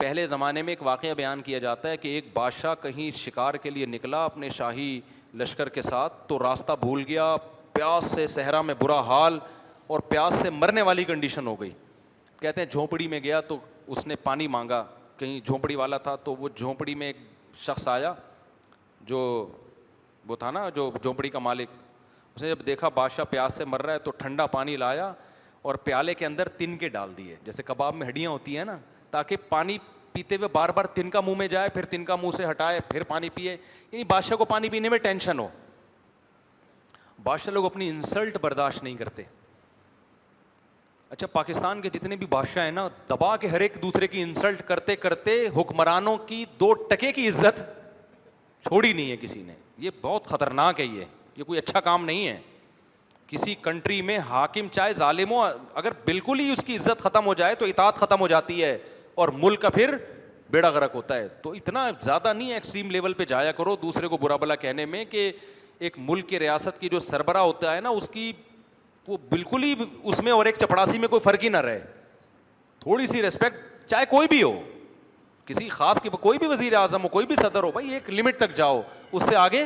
پہلے زمانے میں ایک واقعہ بیان کیا جاتا ہے کہ ایک بادشاہ کہیں شکار کے لیے نکلا اپنے شاہی لشکر کے ساتھ, تو راستہ بھول گیا, پیاس سے صحرا میں برا حال, اور پیاس سے مرنے والی کنڈیشن ہو گئی. کہتے ہیں جھونپڑی میں گیا تو اس نے پانی مانگا, کہیں جھونپڑی والا تھا, تو وہ جھونپڑی میں ایک شخص آیا جو وہ تھا نا جو جھونپڑی کا مالک. اس نے جب دیکھا بادشاہ پیاس سے مر رہا ہے تو ٹھنڈا پانی لایا اور پیالے کے اندر تن کے ڈال دیے, جیسے کباب میں ہڈیاں ہوتی ہیں نا, تاکہ پانی پیتے ہوئے بار بار تن کا منہ میں جائے, پھر تن کا منہ سے ہٹائے, پھر پانی پیے. یعنی بادشاہ کو پانی پینے میں ٹینشن ہو. بادشاہ لوگ اپنی انسلٹ برداشت نہیں کرتے. اچھا, پاکستان کے جتنے بھی بادشاہ ہیں نا, دبا کے ہر ایک دوسرے کی انسلٹ کرتے کرتے حکمرانوں کی 2 ٹکے کی عزت چھوڑی نہیں ہے کسی نے. یہ بہت خطرناک ہے, یہ کوئی اچھا کام نہیں ہے. کسی کنٹری میں حاکم چاہے ظالم ہو, اگر بالکل ہی اس کی عزت ختم ہو جائے تو اطاعت ختم ہو جاتی ہے اور ملک کا پھر بیڑا غرق ہوتا ہے. تو اتنا زیادہ نہیں ایکسٹریم لیول پہ جایا کرو دوسرے کو برا بلا کہنے میں, کہ ایک ملک کی ریاست کی جو سربراہ ہوتا ہے نا, اس کی وہ بالکل ہی اس میں اور ایک چپڑاسی میں کوئی فرق ہی نہ رہے. تھوڑی سی ریسپیکٹ, چاہے کوئی بھی ہو, کسی خاص کی, کوئی بھی وزیر اعظم ہو, کوئی بھی صدر ہو, بھائی ایک لمٹ تک جاؤ, اس سے آگے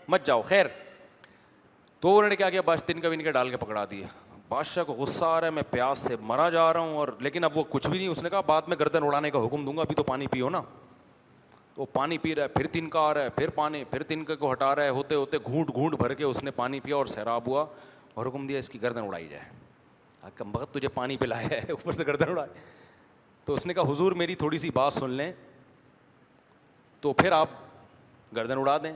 مت جاؤ. خیر, تو انہوں نے کیا کیا, بادشاہ تن کا ون کے ڈال کے پکڑا دیا. بادشاہ کو غصہ آ رہا ہے, میں پیاس سے مرا جا رہا ہوں, اور لیکن اب وہ کچھ بھی نہیں. اس نے کہا بعد میں گردن اڑانے کا حکم دوں گا, ابھی تو پانی پیو نا. تو پانی پی رہا ہے, پھر تن کا آ رہا ہے, پھر پانی, پھر تن کا کو ہٹا رہا ہے, ہوتے ہوتے گھونٹ گھونٹ بھر کے اس نے پانی پیا اور سیراب ہوا, اور حکم دیا اس کی گردن اڑائی جائے. کم بخت تجھے پانی پلایا ہے, اوپر سے گردن اڑائے. تو اس نے کہا حضور میری تھوڑی سی بات سن لیں, تو پھر آپ گردن اڑا دیں.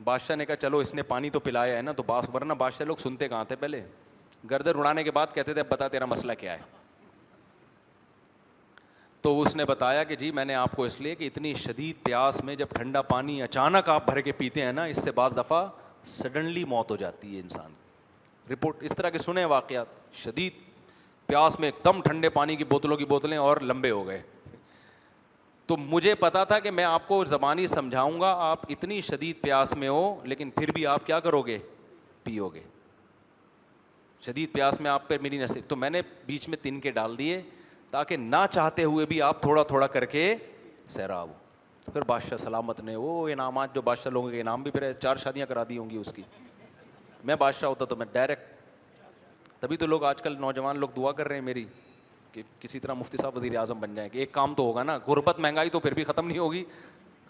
بادشاہ نے کہا چلو اس نے پانی تو پلایا ہے نا, تو ورنہ بادشاہ لوگ سنتے کہاں تھے پہلے. گردن اڑانے کے بعد کہتے تھے اب بتا تیرا مسئلہ کیا ہے. تو اس نے بتایا کہ جی میں نے آپ کو اس لیے کہ اتنی شدید پیاس میں جب ٹھنڈا پانی اچانک آپ بھر کے پیتے ہیں نا, اس سے بعض دفعہ سڈنلی موت ہو جاتی ہے انسان. رپورٹ اس طرح کے سنے واقعات, شدید پیاس میں ایک دم ٹھنڈے پانی کی بوتلیں اور لمبے ہو گئے. تو مجھے پتا تھا کہ میں آپ کو زبانی سمجھاؤں گا, آپ اتنی شدید پیاس میں ہو لیکن پھر بھی آپ کیا کرو گے, پیو گے. شدید پیاس میں آپ پہ میری نصیب, تو میں نے بیچ میں تن کے ڈال دیے تاکہ نہ چاہتے ہوئے بھی آپ تھوڑا تھوڑا کر کے سیراب ہو. پھر بادشاہ سلامت نے وہ انعامات, جو بادشاہ لوگوں کے انعام بھی, پھر 4 شادیاں کرا دی ہوں گی اس کی. میں بادشاہ ہوتا تو میں ڈائریکٹ, تبھی تو لوگ آج کل نوجوان لوگ دعا کر رہے ہیں میری کہ کسی طرح مفتی صاحب وزیر اعظم بن جائیں, کہ ایک کام تو ہوگا نا. غربت مہنگائی تو پھر بھی ختم نہیں ہوگی,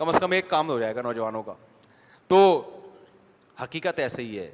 کم از کم ایک کام ہو جائے گا نوجوانوں کا. تو حقیقت ایسے ہی ہے.